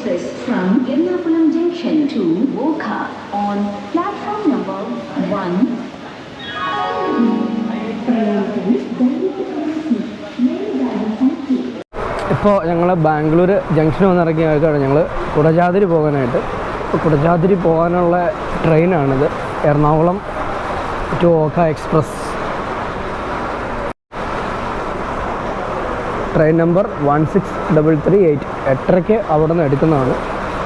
Express from Ernakulam Junction to Wokha on platform number 1. ഇപ്പോൾ ഞങ്ങൾ ബാംഗ്ലൂർ ജംഗ്ഷനിൽ വന്നിറങ്ങിയാണ് ഞങ്ങൾ കുടജാദ്രി പോകാനായിട്ട്. കുടജാദ്രി പോകാനുള്ള ട്രെയിനാണിത്, Ernakulam to Okha express. Train number 16338. 8:30 അവിടെ നിന്ന് എടുക്കുന്നതാണ്.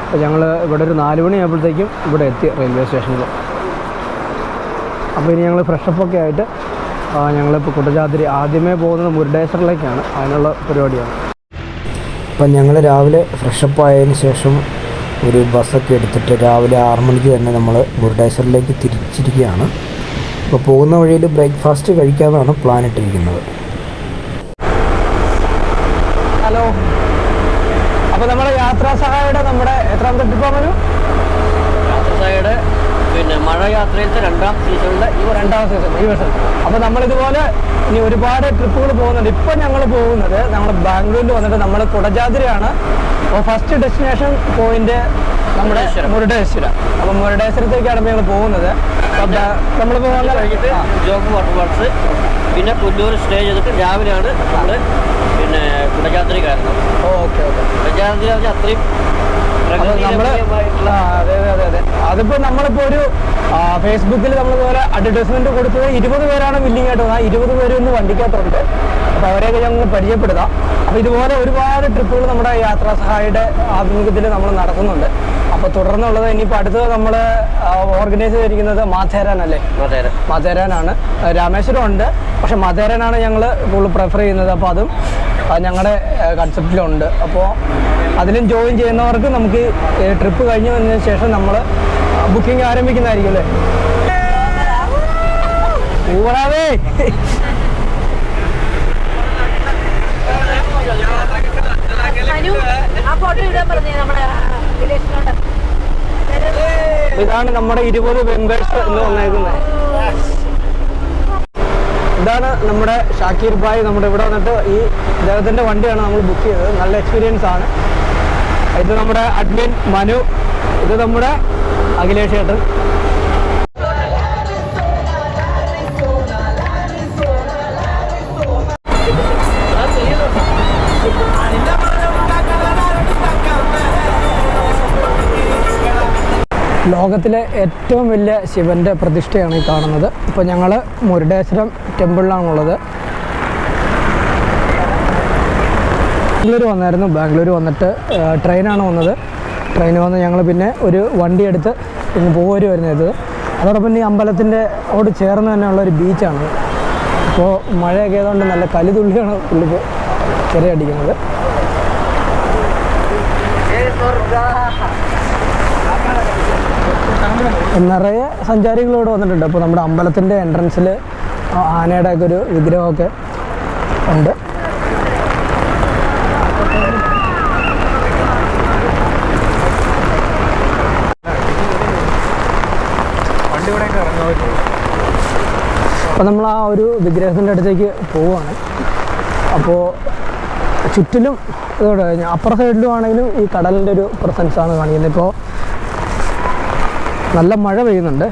അപ്പോൾ ഞങ്ങൾ ഇവിടെ ഒരു 4 മണിയാകുമ്പോഴത്തേക്കും ഇവിടെ എത്തി റെയിൽവേ സ്റ്റേഷനിൽ. അപ്പോൾ ഇനി ഞങ്ങൾ ഫ്രഷപ്പൊക്കെ ആയിട്ട് ഞങ്ങളിപ്പോൾ കുടജാദ്രി ആദ്യമേ പോകുന്നത് മുരുഡേശ്വറിലേക്കാണ്, അതിനുള്ള പരിപാടിയാണ്. അപ്പം ഞങ്ങൾ രാവിലെ ഫ്രഷപ്പ് ആയതിന് ശേഷം ഒരു ബസ്സൊക്കെ എടുത്തിട്ട് രാവിലെ 6 മണിക്ക് തന്നെ നമ്മൾ മുരുഡേശ്വറിലേക്ക് തിരിച്ചിരിക്കുകയാണ്. അപ്പോൾ പോകുന്ന വഴിയിൽ ബ്രേക്ക്ഫാസ്റ്റ് കഴിക്കാമെന്നാണ് പ്ലാൻ ഇട്ടിരിക്കുന്നത്. ഹലോ, അപ്പോൾ നമ്മുടെ യാത്രാ സഹായിയുടെ എത്രാമത്തെ ട്രിപ്പാണ്? യാത്രാ സഹായിയുടെ മഴ യാത്രയിലത്തെ 2ാം സീസണിലെ 2ാം സീസൺ ഈ വർഷം. അപ്പോൾ നമ്മളിതുപോലെ ഇനി ഒരുപാട് ട്രിപ്പുകൾ പോകുന്നുണ്ട്. ഇപ്പം ഞങ്ങൾ പോകുന്നത് നമ്മൾ ബാംഗ്ലൂരിൽ വന്നിട്ട് നമ്മൾ കുടജാദ്രിയാണ്. അപ്പോൾ ഫസ്റ്റ് ഡെസ്റ്റിനേഷൻ പോയിന്റ് നമ്മുടെ മുരുഡേശ്വര. അപ്പോൾ മുരുഡേശ്വരത്തേക്കാണ് ഞങ്ങൾ പോകുന്നത്. നമ്മളിപ്പോൾ കഴിഞ്ഞിട്ട് ജോഗ് വാട്ടർഫാൾസ്, പിന്നെ പുല്ലൂർ സ്റ്റേ ചെയ്തിട്ട് രാവിലെയാണ് നമ്മൾ കുടജാദ്രി കയറുന്നത്. Okay okay. കുടജാദ്രി അത്രയും നമ്മൾ അതെ അതിപ്പോൾ നമ്മളിപ്പോൾ ഒരു ഫേസ്ബുക്കിൽ നമ്മളിതുപോലെ അഡ്വർടൈസ്മെന്റ് കൊടുത്തത് 20 പേരാണ് വില്ലിങ് ആയിട്ട് വന്നത്. 20 പേര് ഒന്ന് വണ്ടിക്കകത്തുണ്ട്. അപ്പോൾ അവരെയൊക്കെ ഞങ്ങൾ പരിചയപ്പെടുത്താം. അപ്പോൾ ഇതുപോലെ ഒരുപാട് ട്രിപ്പുകൾ നമ്മുടെ യാത്രാ സഹായിയുടെ ആഭിമുഖ്യത്തിൽ നമ്മൾ നടത്തുന്നുണ്ട്. അപ്പോൾ തുടർന്നുള്ളത് ഇനിയിപ്പോൾ അടുത്തത് നമ്മൾ ഓർഗനൈസ് ചെയ്തിരിക്കുന്നത് മാഥേരാൻ അല്ലേ? മാഥേരാനാണ്. രാമേശ്വരം ഉണ്ട്, പക്ഷെ മാഥേരാനാണ് ഞങ്ങൾ കൂടുതൽ പ്രിഫർ ചെയ്യുന്നത്. അപ്പോൾ അതും ഞങ്ങളുടെ കൺസെപ്റ്റിലുണ്ട്. അപ്പോൾ അതിലും ജോയിൻ ചെയ്യുന്നവർക്ക് നമുക്ക് ട്രിപ്പ് കഴിഞ്ഞ് വന്നതിന് ശേഷം നമ്മൾ ബുക്കിംഗ് ആരംഭിക്കുന്നതായിരിക്കും അല്ലേ? ഊറാവേ ഇതാണ് നമ്മുടെ 20 മെമ്പേഴ്സ് എന്ന് വന്നേക്കുന്നത്. ഇതാണ് നമ്മുടെ ഷാക്കീർ ഭായ്. നമ്മുടെ ഇവിടെ വന്നിട്ട് ഈ ഇദ്ദേഹത്തിൻ്റെ വണ്ടിയാണ് നമ്മൾ ബുക്ക് ചെയ്തത്. നല്ല എക്സ്പീരിയൻസ് ആണ്. ഇത് നമ്മുടെ അഡ്മിൻ മനു, ഇത് നമ്മുടെ അഖിലേഷ് ചേട്ടൻ. ലോകത്തിലെ ഏറ്റവും വലിയ ശിവൻ്റെ പ്രതിഷ്ഠയാണ് ഈ കാണുന്നത്. ഇപ്പോൾ ഞങ്ങൾ മുരുഡേശ്വരം ടെമ്പിളിലാണുള്ളത്. ബാംഗ്ലൂർ വന്നായിരുന്നു. ബാംഗ്ലൂർ വന്നിട്ട് ട്രെയിനാണ് വന്നത്. ട്രെയിൻ വന്ന് ഞങ്ങൾ പിന്നെ ഒരു വണ്ടി എടുത്ത് ഇങ്ങ് പോവര് വരുന്നത്. അതോടൊപ്പം ഈ അമ്പലത്തിൻ്റെ ഓട് ചേർന്ന് തന്നെയുള്ളൊരു ബീച്ചാണ്. അപ്പോൾ മഴയൊക്കെ ആയതുകൊണ്ട് നല്ല കലിതുള്ളിയാണ് പുള്ളിപ്പോൾ ചെറിയടിക്കുന്നത്. നിറയെ സഞ്ചാരികൾ ഇവിടെ വന്നിട്ടുണ്ട്. അപ്പോൾ നമ്മുടെ അമ്പലത്തിൻ്റെ എൻട്രൻസിൽ ആനയുടെ ഒക്കെ ഒരു വിഗ്രഹമൊക്കെ ഉണ്ട്. അപ്പോൾ നമ്മൾ ആ ഒരു വിഗ്രഹത്തിൻ്റെ അടുത്തേക്ക് പോവുകയാണ്. അപ്പോൾ ചുറ്റിലും ഇതോടെ അപ്പുറ സൈഡിലും ആണെങ്കിലും ഈ കടലിൻ്റെ ഒരു പ്രസൻസാണ് കാണിക്കുന്നത്. ഇപ്പോൾ നല്ല മഴ പെയ്യുന്നുണ്ട്.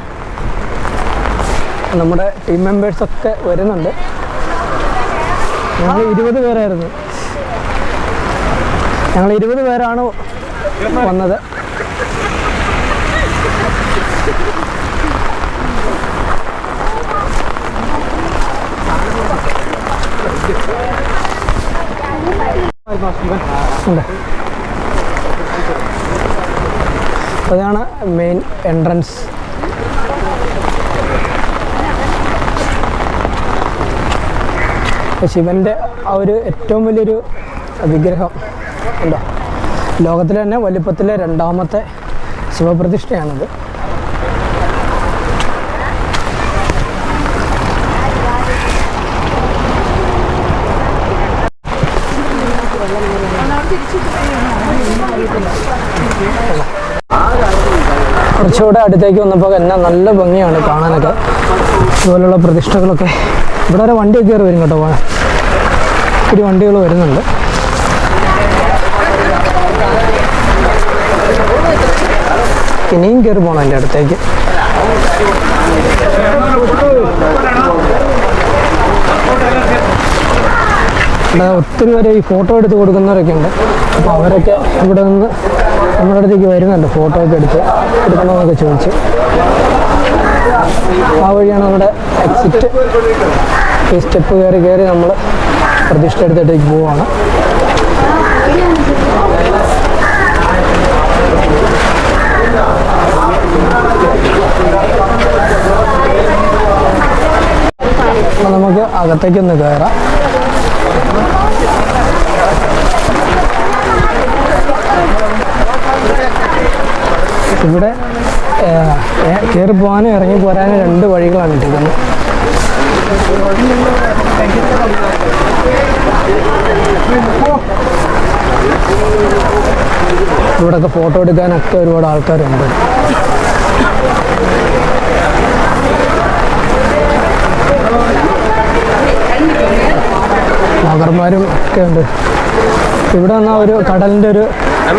നമ്മുടെ ടീം മെമ്പേഴ്സൊക്കെ വരുന്നുണ്ട്. ഞങ്ങൾ 20 പേരായിരുന്നു. ഞങ്ങൾ 20 പേരാണ് വന്നത്. അതാണ് മെയിൻ എൻട്രൻസ്. ശിവൻ്റെ ആ ഒരു ഏറ്റവും വലിയൊരു വിഗ്രഹം ഉണ്ടോ, ലോകത്തിലെ തന്നെ വലിപ്പത്തിലെ 2ാമത്തെ ശിവപ്രതിഷ്ഠയാണിത്. കുറച്ചുകൂടെ അടുത്തേക്ക് വന്നപ്പോൾ എന്നെ നല്ല ഭംഗിയാണ് കാണാനൊക്കെ. ഇതുപോലുള്ള പ്രതിഷ്ഠകളൊക്കെ ഇവിടെ വരെ വണ്ടിയൊക്കെ കയറി വരും കേട്ടോ. ഒത്തിരി വണ്ടികൾ വരുന്നുണ്ട്. ഇനിയും കയറി പോകണം എൻ്റെ അടുത്തേക്ക്. ഇവിടെ ഒത്തിരി പേര് ഈ ഫോട്ടോ എടുത്ത് കൊടുക്കുന്നവരൊക്കെ ഉണ്ട്. അപ്പോൾ അവരൊക്കെ ഇവിടെ നിന്ന് നമ്മുടെ അടുത്തേക്ക് വരുന്നുണ്ട്, ഫോട്ടോ ഒക്കെ എടുക്കണമെന്നൊക്കെ ചോദിച്ച്. ആ വഴിയാണ് നമ്മുടെ എക്സിറ്റ്. ഈ സ്റ്റെപ്പ് കയറി നമ്മൾ പ്രതിഷ്ഠ എടുത്തിട്ടേക്ക് പോവുകയാണ്. അപ്പോൾ നമുക്ക് അകത്തേക്കൊന്ന് കയറാം. ഇവിടെ കയറി പോകാനും ഇറങ്ങി പോരാനും 2 വഴികളാണ് ഇട്ടിരിക്കുന്നത്. ഇവിടെയൊക്കെ ഫോട്ടോ എടുക്കാനൊക്കെ ഒരുപാട് ആൾക്കാരുണ്ട്. മകർമാരും ഒക്കെ ഉണ്ട്. ഇവിടെ വന്നാൽ ഒരു കടലിൻ്റെ ഒരു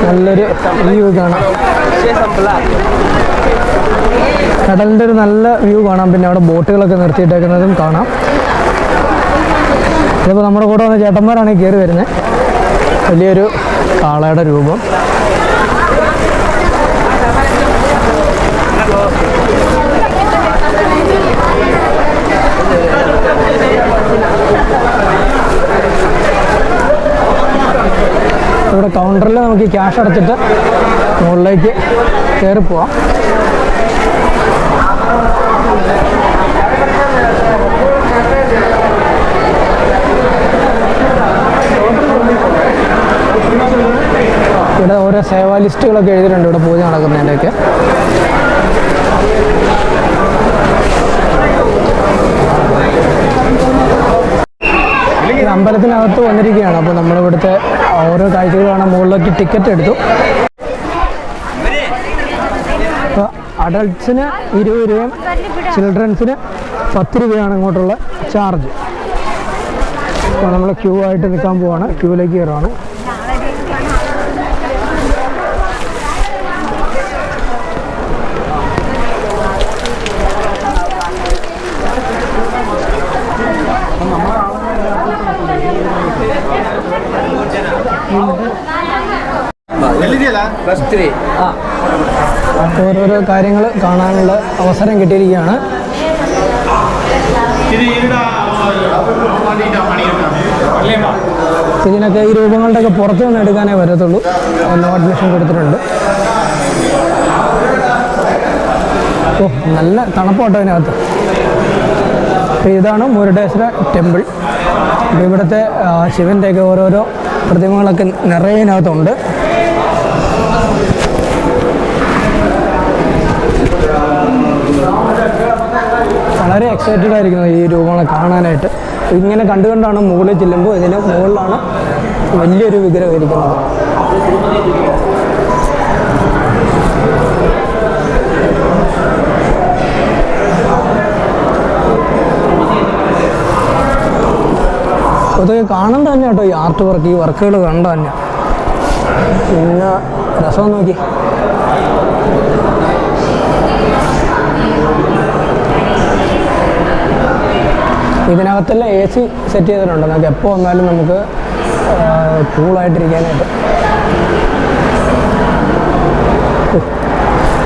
നല്ലൊരു വ്യൂ കാണാം. കടലിൻ്റെ ഒരു നല്ല വ്യൂ കാണാം. പിന്നെ അവിടെ ബോട്ടുകളൊക്കെ നിർത്തിയിട്ടേക്കുന്നതും കാണാം. ഇതിപ്പോൾ നമ്മുടെ കൂടെ വന്ന ചേട്ടന്മാരാണ് കയറി വരുന്നത്. വലിയൊരു കാളയുടെ രൂപം. ഇവിടെ കൗണ്ടറിൽ നമുക്ക് ക്യാഷ് അടച്ചിട്ട് മുകളിലേക്ക് കയറി പോവാം. ഇവിടെ ഓരോ സേവാ ലിസ്റ്റുകളൊക്കെ എഴുതിയിട്ടുണ്ട് ഇവിടെ പൂജ നടക്കുന്നതിൻ്റെയൊക്കെ. അമ്പലത്തിനകത്ത് വന്നിരിക്കുകയാണ്. അപ്പോൾ നമ്മളിവിടുത്തെ ഓരോ കാഴ്ചകൾ കാണാൻ മുകളിലേക്ക് ടിക്കറ്റ് എടുത്തു. അപ്പോൾ അഡൾട്ട്സിന് 20 രൂപയും ചിൽഡ്രൻസിന് 10 രൂപയാണ് ഇങ്ങോട്ടുള്ള ചാർജ്. അപ്പോൾ നമ്മൾ ക്യൂ ആയിട്ട് നിൽക്കാൻ പോവാണ്. ക്യൂവിലേക്ക് കയറുവാണ്. ഓരോരോ കാര്യങ്ങൾ കാണാനുള്ള അവസരം കിട്ടിയിരിക്കുകയാണ്. ഇതിനൊക്കെ ഈ രൂപങ്ങളുടെയൊക്കെ പുറത്തു നിന്ന് എടുക്കാനേ വരത്തുള്ളൂ. നോ അഡ്മിഷൻ കൊടുത്തിട്ടുണ്ട്. ഓ, നല്ല തണുപ്പോട്ടോ ഇതിനകത്ത്. അപ്പോൾ ഇതാണ് മുരുടേശ്വര ടെമ്പിൾ. അപ്പോൾ ഇവിടുത്തെ ശിവൻ്റെയൊക്കെ ഓരോരോ പ്രതിമകളൊക്കെ നിറയെ ഇതിനകത്തുണ്ട്. വളരെ എക്സൈറ്റഡ് ആയിരിക്കുന്നു ഈ രൂപങ്ങളെ കാണാനായിട്ട്. ഇങ്ങനെ കണ്ടുകൊണ്ടാണ് മുകളിൽ ചെല്ലുമ്പോൾ ഇതിന് മുകളിലാണ് വലിയൊരു വിഗ്രഹം ഇരിക്കുന്നത്. അതൊക്കെ കാണണ്ട തന്നെ കേട്ടോ, ഈ ആർട്ട് വർക്ക്, ഈ വർക്കുകൾ കണ്ട തന്നെ. പിന്നെ രസം നോക്കി. ഇതിനകത്തെല്ലാം AC സെറ്റ് ചെയ്തിട്ടുണ്ട്. നമുക്ക് എപ്പോൾ വന്നാലും നമുക്ക് കൂളായിട്ടിരിക്കാനായിട്ട്.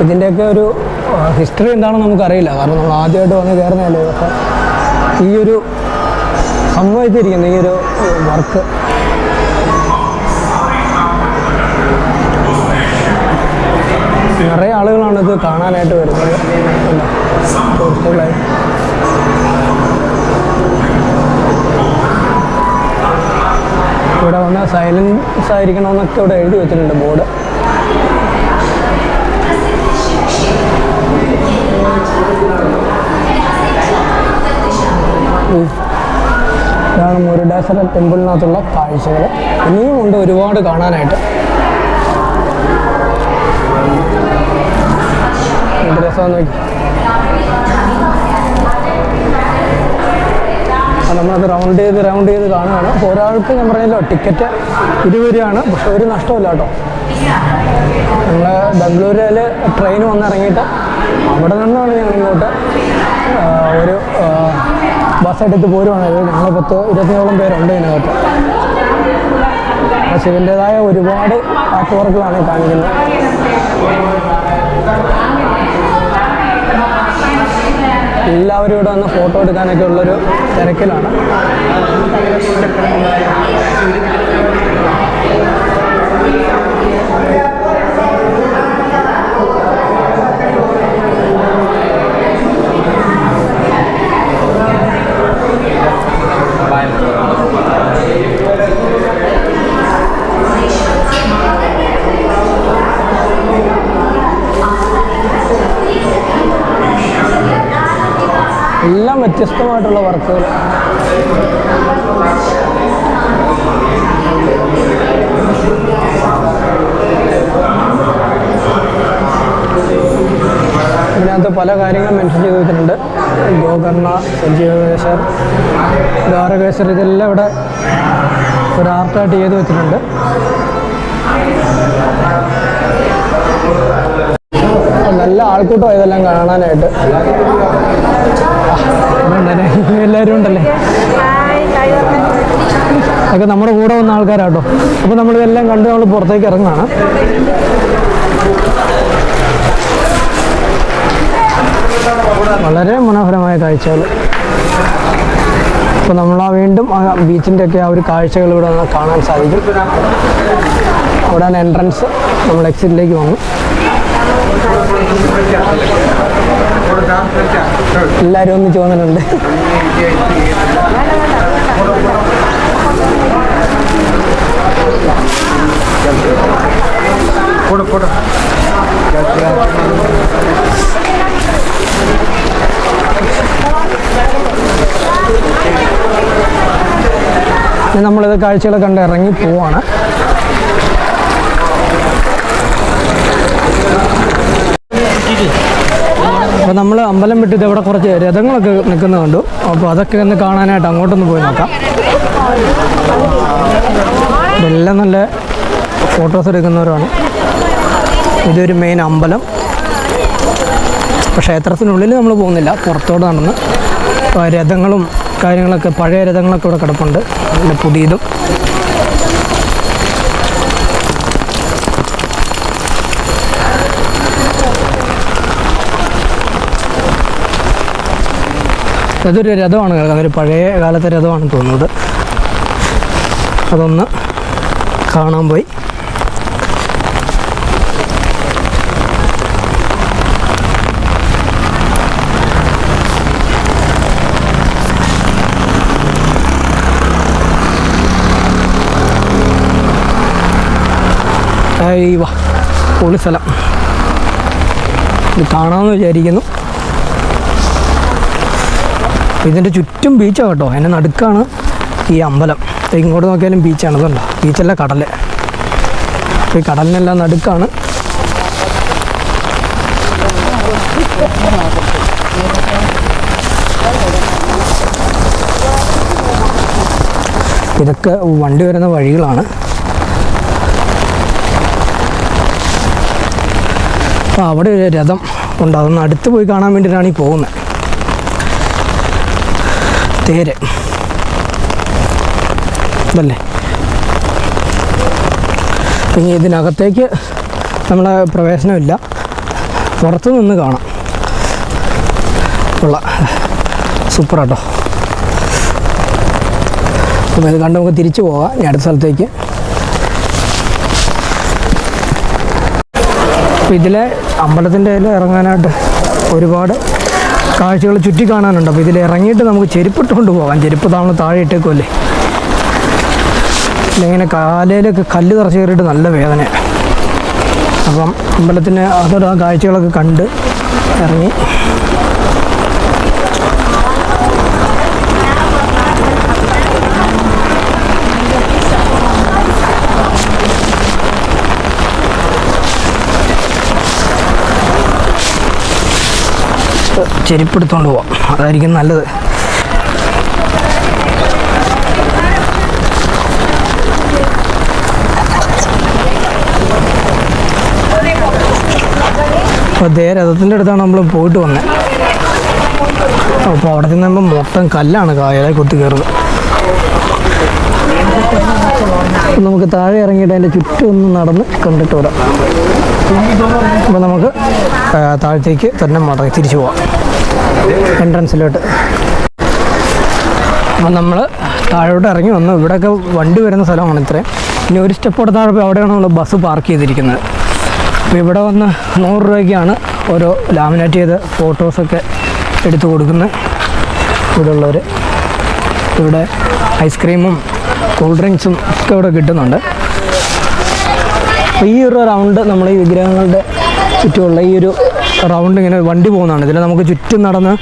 ഇതിൻ്റെയൊക്കെ ഒരു ഹിസ്റ്ററി എന്താണെന്ന് നമുക്കറിയില്ല, കാരണം നമ്മൾ ആദ്യമായിട്ട് വന്ന് കയറുന്നതല്ലേ. പക്ഷേ ഈ ഒരു സംഭവിച്ചിരിക്കുന്ന ഈ ഒരു വർക്ക് നിറയെ ആളുകളാണ് ഇത് കാണാനായിട്ട് വരുന്നത്. ടൂറിസ്റ്റുകളായി ഇവിടെ വന്ന് സൈലൻസ് ആയിരിക്കണമെന്നൊക്കെ ഇവിടെ എഴുതി വെച്ചിട്ടുണ്ട് ബോർഡ്. ഇതാണ് മുരുടേശ്വര ടെമ്പിളിനകത്തുള്ള കാഴ്ചകൾ. ഇനിയും ഉണ്ട് ഒരുപാട് കാണാനായിട്ട്. എന്ത് രസമാണെന്ന് നോക്കി. നമ്മളത് റൗണ്ട് ചെയ്ത് കാണുകയാണ്. അപ്പോൾ ഒരാൾക്ക് ഞാൻ പറഞ്ഞല്ലോ ടിക്കറ്റ് 20 രൂപയാണ്. പക്ഷെ ഒരു നഷ്ടമില്ല കേട്ടോ. ഞങ്ങൾ ബംഗളൂരിൽ ട്രെയിൻ വന്നിറങ്ങിയിട്ട് അവിടെ നിന്നാണ് ഞങ്ങൾ ഇങ്ങോട്ട് ഒരു ബസ് എടുത്ത് പോരുവാണത്. ഞങ്ങൾ 10-20ഓളം പേരുണ്ട് ഇതിനകത്ത്. ശിവൻ്റേതായ ഒരുപാട് ആർട്ട് വർക്കുകളാണ് കാണിക്കുന്നത്. എല്ലാവരും ഇവിടെ വന്ന് ഫോട്ടോ എടുക്കാനൊക്കെ ഉള്ളൊരു തിരക്കിലാണ്. എല്ലാം വ്യത്യസ്തമായിട്ടുള്ള വർക്കുകൾ. ഇതിനകത്ത് പല കാര്യങ്ങളും മെൻഷൻ ചെയ്ത് വെച്ചിട്ടുണ്ട്. ഗോകർണ, സഞ്ജീവകേശ്വർ, ദ്വാരകേശ്വർ, ഇതെല്ലാം ഇവിടെ ഒരു ആർട്ടായിട്ട് ചെയ്ത് വെച്ചിട്ടുണ്ട്. നല്ല ആൾക്കൂട്ടം ഇതെല്ലാം കാണാനായിട്ട്. എല്ലാവരും ഉണ്ടല്ലേ, അതൊക്കെ നമ്മുടെ കൂടെ വന്ന ആൾക്കാരാട്ടോ. അപ്പോൾ നമ്മളിതെല്ലാം കണ്ട് നമ്മൾ പുറത്തേക്ക് ഇറങ്ങുകയാണ്. വളരെ മനോഹരമായ കാഴ്ചകൾ. അപ്പോൾ നമ്മൾ വീണ്ടും ആ ബീച്ചിൻ്റെ ഒക്കെ ആ ഒരു കാഴ്ചകൾ ഇവിടെ കാണാൻ സാധിക്കും. അവിടെയാണ് എൻട്രൻസ്. നമ്മൾ എക്സിറ്റിലേക്ക് വന്നു. എല്ലാവരും ഒന്ന് ചോദിക്കുന്നുണ്ട്. നമ്മളിത് കാഴ്ചകൾ കണ്ട് ഇറങ്ങി പോവാണ്. അപ്പോൾ നമ്മൾ അമ്പലം വിട്ടിട്ട് ഇവിടെ കുറച്ച് രഥങ്ങളൊക്കെ നിൽക്കുന്നത് കണ്ടു. അപ്പോൾ അതൊക്കെ ഒന്ന് കാണാനായിട്ട് അങ്ങോട്ടൊന്ന് പോയി നോക്കാം. ഇതെല്ലാം നല്ല ഫോട്ടോസ് എടുക്കുന്നവരാണ്. ഇതൊരു മെയിൻ അമ്പലം. അപ്പോൾ ക്ഷേത്രത്തിനുള്ളിൽ നമ്മൾ പോകുന്നില്ല, പുറത്തോട്ട് നടന്ന് രഥങ്ങളും കാര്യങ്ങളൊക്കെ, പഴയ രഥങ്ങളൊക്കെ ഇവിടെ കിടപ്പുണ്ട്. പിന്നെ പുതിയതും. അതൊരു രഥമാണ് കിടക്കുന്നത്. അതൊരു പഴയ കാലത്തെ രഥമാണെന്ന് തോന്നുന്നത്. അതൊന്ന് കാണാൻ പോയി. വാ, പൊളി സ്ഥലം. ഇത് കാണാമെന്ന് വിചാരിക്കുന്നു. ഇതിൻ്റെ ചുറ്റും ബീച്ചാണ് കേട്ടോ. അതിൻ്റെ നടുക്കാണ് ഈ അമ്പലം. ഇങ്ങോട്ട് നോക്കിയാലും ബീച്ചാണ്. ഇതുണ്ടോ, ബീച്ചല്ല കടൽ. ഈ കടലിനെല്ലാം നടുക്കാണ്. ഇതൊക്കെ വണ്ടി വരുന്ന വഴികളാണ്. അപ്പോൾ അവിടെ ഒരു രഥം ഉണ്ട്. അതൊന്ന് അടുത്ത് പോയി കാണാൻ വേണ്ടിയിട്ടാണ് ഈ പോകുന്നത്. തേര് ഇതല്ലേ. ഇനി ഇതിനകത്തേക്ക് നമ്മളെ പ്രവേശനമില്ല, പുറത്തു നിന്ന് കാണാം. ഉള്ള സൂപ്പറാട്ടോ. അപ്പോൾ ഇത് കണ്ട് നമുക്ക് തിരിച്ചു പോകാം ഇനി അടുത്ത സ്ഥലത്തേക്ക്. അപ്പോൾ ഇതിലെ അമ്പലത്തിൻ്റെ ഇതിൽ ഇറങ്ങാനായിട്ട് ഒരുപാട് കാഴ്ചകൾ ചുറ്റി കാണാനുണ്ട്. അപ്പോൾ ഇതിൽ ഇറങ്ങിയിട്ട് നമുക്ക് ചെരുപ്പിട്ടുകൊണ്ട് പോകാം. ചെരുപ്പ് നമ്മൾ താഴെ ഇട്ടേക്കുമല്ലേ. ഇങ്ങനെ കാലയിലൊക്കെ കല്ല് നിറച്ച് കയറിയിട്ട് നല്ല വേദന. അപ്പം അമ്പലത്തിന് അതോടെ ആ കാഴ്ചകളൊക്കെ കണ്ട് ഇറങ്ങി. ചെരുപ്പെടുത്തോണ്ട് പോവാം, അതായിരിക്കും നല്ലത്. അപ്പോൾ അതേ രഥത്തിൻ്റെ അടുത്താണ് നമ്മൾ പോയിട്ട് വന്നത്. അപ്പോൾ അവിടെ ചെന്നുമ്പോൾ മൊത്തം കല്ലാണ് കായലെ കുത്തി കയറുന്നത്. നമുക്ക് താഴെ ഇറങ്ങിയിട്ട് അതിൻ്റെ ചുറ്റും ഒന്ന് നടന്ന് കണ്ടിട്ട് വരാം. അപ്പോൾ നമുക്ക് താഴത്തേക്ക് തന്നെ മടങ്ങി തിരിച്ചു പോവാം എൻട്രൻസിലോട്ട്. അപ്പം നമ്മൾ താഴോട്ട് ഇറങ്ങി വന്നു. ഇവിടെയൊക്കെ വണ്ടി വരുന്ന സ്ഥലമാണ് ഇത്രയും. ഇനി ഒരു സ്റ്റെപ്പോടെ താഴെ പോയി അവിടെയാണ് നമ്മൾ ബസ് പാർക്ക് ചെയ്തിരിക്കുന്നത്. അപ്പോൾ ഇവിടെ വന്ന് 100 രൂപയ്ക്കാണ് ഓരോ ലാമിനേറ്റ് ചെയ്ത ഫോട്ടോസൊക്കെ എടുത്തു കൊടുക്കുന്നത് ഇവിടെ ഉള്ളവർ. ഇവിടെ ഐസ്ക്രീമും കൂൾ ഡ്രിങ്ക്സും ഒക്കെ ഇവിടെ കിട്ടുന്നുണ്ട്. അപ്പോൾ ഈ ഒരു റൗണ്ട് നമ്മൾ ഈ വിഗ്രഹങ്ങളുടെ ചുറ്റുമുള്ള ഈ ഒരു റൗണ്ട് ഇങ്ങനെ വണ്ടി പോകുന്നതാണ്. ഇതിൽ നമുക്ക് ചുറ്റും നടന്ന്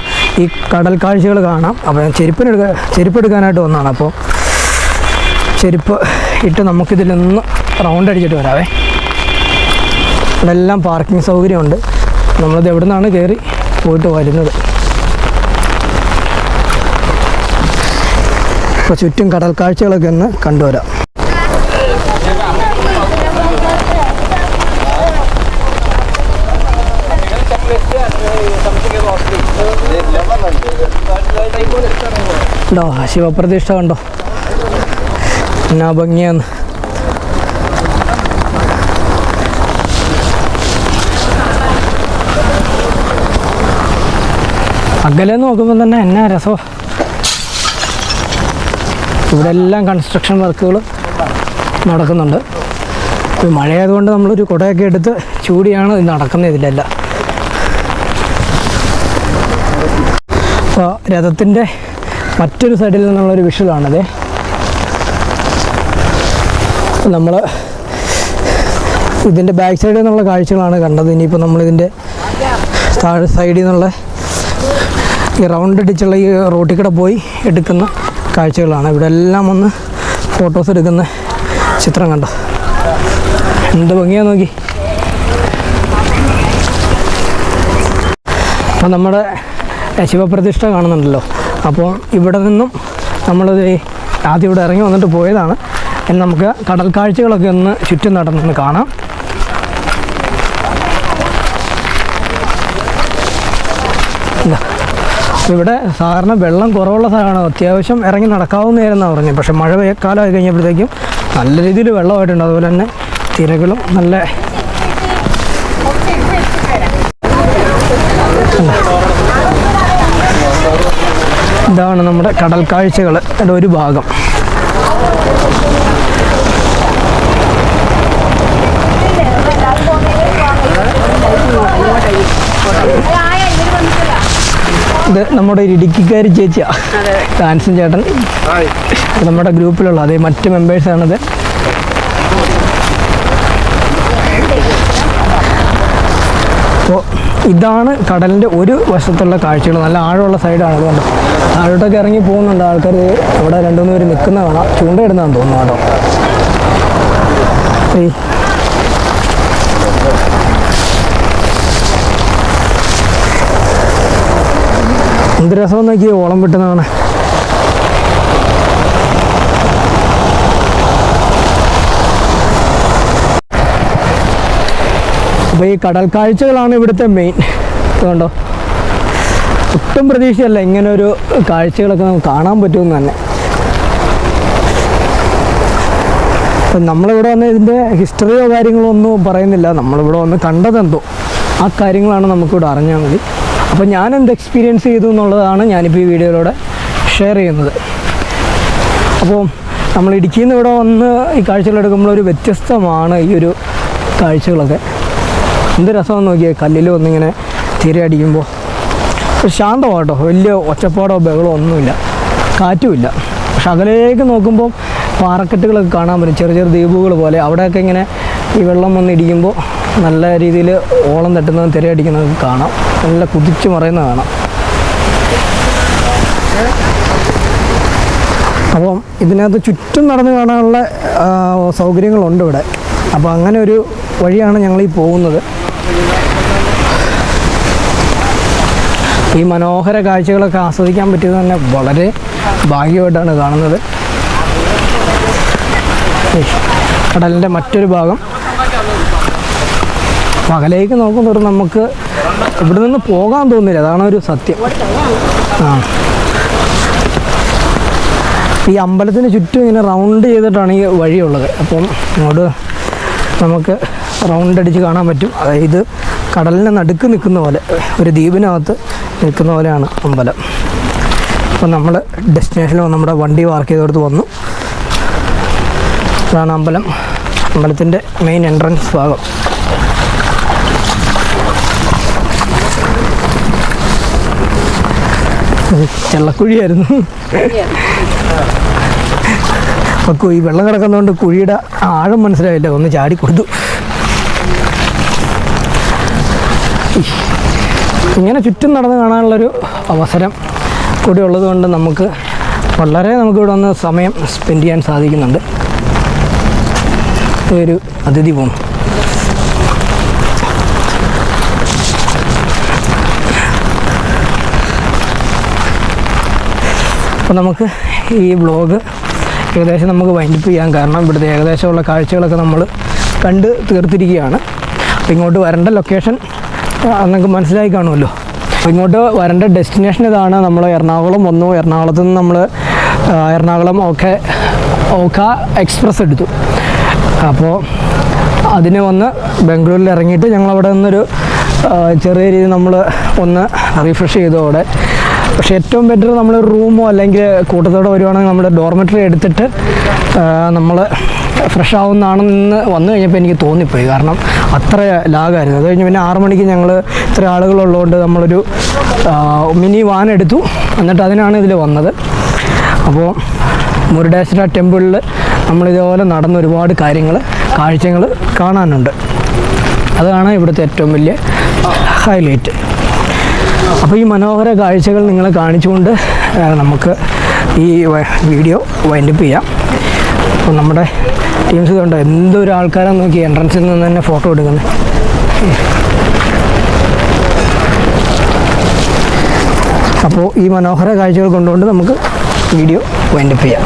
ഈ കടൽ കാഴ്ചകൾ കാണാം. അപ്പോൾ ഞാൻ ചെരുപ്പ് എടുക്കാനായിട്ട് വന്നതാണ്. അപ്പോൾ ചെരുപ്പ് ഇട്ട് നമുക്കിതിലൊന്ന് റൗണ്ട് അടിച്ചിട്ട് വരാവേ. ഇവിടെ എല്ലാം പാർക്കിംഗ് സൗകര്യമുണ്ട്. നമ്മളിത് എവിടെ നിന്നാണ് കയറി പോയിട്ട് വരുന്നത്. അപ്പോൾ ചുറ്റും കടൽ കാഴ്ചകളൊക്കെ ഒന്ന് കണ്ടുവരാം. ഉണ്ടോ ശിവപ്രതിഷ്ഠ കണ്ടോ എന്നാ ഭംഗിയാന്ന്. അകലെ നോക്കുമ്പോൾ തന്നെ എന്നാ രസമാണ്. ഇവിടെ എല്ലാം കൺസ്ട്രക്ഷൻ വർക്കുകൾ നടക്കുന്നുണ്ട്. ഇപ്പോൾ മഴയായതുകൊണ്ട് നമ്മളൊരു കുടയൊക്കെ എടുത്ത് ചൂടിയാണ് ഇത് നടക്കുന്നത് ഇതിലെല്ലാം. അപ്പോൾ രഥത്തിൻ്റെ മറ്റൊരു സൈഡിൽ നിന്നുള്ളൊരു വിഷ്വലാണത്. നമ്മൾ ഇതിൻ്റെ ബാക്ക് സൈഡിൽ നിന്നുള്ള കാഴ്ചകളാണ് കണ്ടത്. ഇനിയിപ്പോൾ നമ്മളിതിൻ്റെ താഴെ സൈഡിൽ നിന്നുള്ള ഈ റൗണ്ട് അടിച്ചുള്ള ഈ റോട്ടിൽ കൂടെ പോയി എടുക്കുന്ന കാഴ്ചകളാണ്. ഇവിടെ എല്ലാം ഒന്ന് ഫോട്ടോസ് എടുക്കുന്ന ചിത്രം കണ്ടോ എന്ത് ഭംഗിയാ നോക്കി. അപ്പോൾ നമ്മുടെ ശിവപ്രതിഷ്ഠ കാണുന്നുണ്ടല്ലോ. അപ്പോൾ ഇവിടെ നിന്നും നമ്മളത് ആദ്യം ഇവിടെ ഇറങ്ങി വന്നിട്ട് പോയതാണ്. ഇനി നമുക്ക് കടൽ കാഴ്ചകളൊക്കെ ഒന്ന് ചുറ്റും നടന്ന് കാണാം. ഇവിടെ സാധാരണ വെള്ളം കുറവുള്ള സ്ഥലമാണ്. അത്യാവശ്യം ഇറങ്ങി നടക്കാവുന്നതായിരുന്നാണ് പറഞ്ഞത്. പക്ഷേ മഴ കാലമായി കഴിഞ്ഞപ്പോഴത്തേക്കും നല്ല രീതിയിൽ വെള്ളമായിട്ടുണ്ട്. അതുപോലെ തന്നെ തിരകളും നല്ല ഇതാണ് നമ്മുടെ കടൽ കാഴ്ചകൾ അതിൻ്റെ ഒരു ഭാഗം. ഇത് നമ്മുടെ ഒരു ഇടുക്കിക്കാരി ചേച്ചിയാണ്, ഡാൻസും ചേട്ടൻ നമ്മുടെ ഗ്രൂപ്പിലുള്ള അതേ മറ്റ് മെമ്പേഴ്സാണിത്. അപ്പോൾ ഇതാണ് കടലിൻ്റെ ഒരു വശത്തുള്ള കാഴ്ചകൾ. നല്ല ആഴമുള്ള സൈഡാണ്. അതുകൊണ്ട് താഴോട്ടൊക്കെ ഇറങ്ങി പോകുന്നുണ്ട് ആൾക്കാർ. ഇവിടെ 2-3 പേര് നിൽക്കുന്ന കാണാം. ചൂണ്ടയിടുന്നതാണെന്ന് തോന്നുന്നു കേട്ടോ. എന്ത് രസം നോക്കിയേ ഓളം വിട്ടുന്നതാണ്. അപ്പോൾ ഈ കടൽ കാഴ്ചകളാണ് ഇവിടുത്തെ മെയിൻ. അതുകൊണ്ടോ ഒട്ടും പ്രതീക്ഷയല്ല ഇങ്ങനെ ഒരു കാഴ്ചകളൊക്കെ നമുക്ക് കാണാൻ പറ്റുമെന്ന് തന്നെ. അപ്പം നമ്മളിവിടെ വന്ന് ഇതിൻ്റെ ഹിസ്റ്ററിയോ കാര്യങ്ങളോ ഒന്നും പറയുന്നില്ല. നമ്മളിവിടെ വന്ന് കണ്ടതെന്തോ ആ കാര്യങ്ങളാണ് നമുക്കിവിടെ അറിഞ്ഞാൽ മതി. അപ്പോൾ ഞാൻ എന്ത് എക്സ്പീരിയൻസ് ചെയ്തു എന്നുള്ളതാണ് ഞാനിപ്പോൾ ഈ വീഡിയോയിലൂടെ ഷെയർ ചെയ്യുന്നത്. അപ്പോൾ നമ്മൾ ഇടുക്കിയിൽ നിന്ന് ഇവിടെ വന്ന് ഈ കാഴ്ചകളെടുക്കുമ്പോൾ ഒരു വ്യത്യസ്തമാണ് ഈ ഒരു കാഴ്ചകളൊക്കെ. എന്ത് രസമെന്ന് നോക്കിയാൽ കല്ലിൽ വന്നിങ്ങനെ തിരയടിക്കുമ്പോൾ ശാന്തമാട്ടോ. വലിയ ഒച്ചപ്പാടോ ബഹളോ ഒന്നുമില്ല, കാറ്റുമില്ല. പക്ഷെ അകലേക്ക് നോക്കുമ്പോൾ പാറക്കെട്ടുകളൊക്കെ കാണാൻ പറ്റും, ചെറിയ ചെറിയ ദ്വീപുകൾ പോലെ. അവിടെയൊക്കെ ഇങ്ങനെ ഈ വെള്ളം വന്നിടിക്കുമ്പോൾ നല്ല രീതിയിൽ ഓളം തട്ടുന്നതും തിരയടിക്കുന്നതൊക്കെ കാണാം. നല്ല കുതിച്ച് മറയുന്നത് കാണാം. അപ്പം ഇതിനകത്ത് ചുറ്റും നടന്ന് കാണാനുള്ള സൗകര്യങ്ങളുണ്ട് ഇവിടെ. അപ്പോൾ അങ്ങനെ ഒരു വഴിയാണ് ഞങ്ങളീ പോകുന്നത്. ഈ മനോഹര കാഴ്ചകളൊക്കെ ആസ്വദിക്കാൻ പറ്റിയത് തന്നെ വളരെ ഭാഗ്യമായിട്ടാണ് കാണുന്നത്. കടലിൻ്റെ മറ്റൊരു ഭാഗം പകലേക്ക് നോക്കുന്നതോറും നമുക്ക് ഇവിടെ നിന്ന് പോകാൻ തോന്നില്ല, അതാണ് ഒരു സത്യം. ആ, ഈ അമ്പലത്തിന് ചുറ്റും ഇങ്ങനെ റൗണ്ട് ചെയ്തിട്ടാണ് ഈ വഴിയുള്ളത്. അപ്പം ഇങ്ങോട്ട് നമുക്ക് റൗണ്ട് അടിച്ച് കാണാൻ പറ്റും. അതായത് കടലിന് നടുക്ക് നിൽക്കുന്ന പോലെ, ഒരു ദ്വീപിനകത്ത് നിൽക്കുന്ന പോലെയാണ് അമ്പലം. അപ്പം നമ്മൾ ഡെസ്റ്റിനേഷനിൽ നമ്മുടെ വണ്ടി പാർക്ക് ചെയ്തെടുത്ത് വന്നു. അതാണ് അമ്പലം, അമ്പലത്തിൻ്റെ മെയിൻ എൻട്രൻസ് ഭാഗം. ചെള്ളക്കുഴിയായിരുന്നു. അപ്പോൾ ഈ വെള്ളം കിടക്കുന്നതുകൊണ്ട് കുഴിയുടെ ആഴം മനസ്സിലായില്ല, ഒന്ന് ചാടി കൊടുത്തു. ഇങ്ങനെ ചുറ്റും നടന്ന് കാണാനുള്ളൊരു അവസരം കൂടി ഉള്ളത് കൊണ്ട് നമുക്ക് ഇവിടെ വന്ന് സമയം സ്പെൻഡ് ചെയ്യാൻ സാധിക്കുന്നുണ്ട്. ഒരു അതിഥി പോകുന്നു. അപ്പോൾ നമുക്ക് ഈ വ്ളോഗ് ഏകദേശം നമുക്ക് വൈൻഡപ്പ് ചെയ്യാം. കാരണം ഇവിടുത്തെ ഏകദേശമുള്ള കാഴ്ചകളൊക്കെ നമ്മൾ കണ്ട് തീർത്തിരിക്കുകയാണ്. അപ്പോൾ ഇങ്ങോട്ട് വരേണ്ട ലൊക്കേഷൻ നിങ്ങൾക്ക് മനസ്സിലായി കാണുമല്ലോ. അപ്പോൾ ഇങ്ങോട്ട് വരേണ്ട ഡെസ്റ്റിനേഷൻ ഇതാണ്. നമ്മൾ എറണാകുളം വന്നു. എറണാകുളത്ത് നിന്ന് നമ്മൾ എറണാകുളം ഓഖ എക്സ്പ്രസ് എടുത്തു. അപ്പോൾ അതിന് വന്ന് ബാംഗ്ലൂരിൽ ഇറങ്ങിയിട്ട് ഞങ്ങളവിടെ നിന്നൊരു ചെറിയ രീതിയിൽ നമ്മൾ ഒന്ന് റിഫ്രഷ് ചെയ്തതോടെ. പക്ഷേ ഏറ്റവും ബെറ്റർ നമ്മൾ റൂമോ അല്ലെങ്കിൽ കൂട്ടത്തോടെ വരുവാണെങ്കിൽ നമ്മുടെ ഡോർമെറ്ററി എടുത്തിട്ട് നമ്മൾ ഫ്രഷ് ആവുന്നതാണെന്ന് വന്നു കഴിഞ്ഞപ്പോൾ എനിക്ക് തോന്നിപ്പോയി. കാരണം അത്ര ലാഗായിരുന്നു. അത് കഴിഞ്ഞ് പിന്നെ 6 മണിക്ക് ഞങ്ങൾ ഇത്ര ആളുകളുള്ളതുകൊണ്ട് നമ്മളൊരു മിനി വാൻ എടുത്തു. എന്നിട്ട് അതിനാണ് ഇതിൽ വന്നത്. അപ്പോൾ മുരുഡേശ്വര ടെമ്പിളിൽ നമ്മളിതേപോലെ നടന്ന ഒരുപാട് കാഴ്ചകൾ കാണാനുണ്ട്. അതാണ് ഇവിടുത്തെ ഏറ്റവും വലിയ ഹൈലൈറ്റ്. അപ്പോൾ ഈ മനോഹര കാഴ്ചകൾ നിങ്ങളെ കാണിച്ചുകൊണ്ട് നമുക്ക് ഈ വീഡിയോ വൈൻഡപ്പ് ചെയ്യാം. അപ്പോൾ നമ്മുടെ ടീംസ് കണ്ടോ എന്തൊരു ആൾക്കാരാന്ന് നോക്കി, എൻട്രൻസിൽ നിന്ന് തന്നെ ഫോട്ടോ എടുക്കുന്നത്. അപ്പോൾ ഈ മനോഹര കാഴ്ചകൾ കൊണ്ടുകൊണ്ട് നമുക്ക് വീഡിയോ വൈൻഡപ്പ് ചെയ്യാം.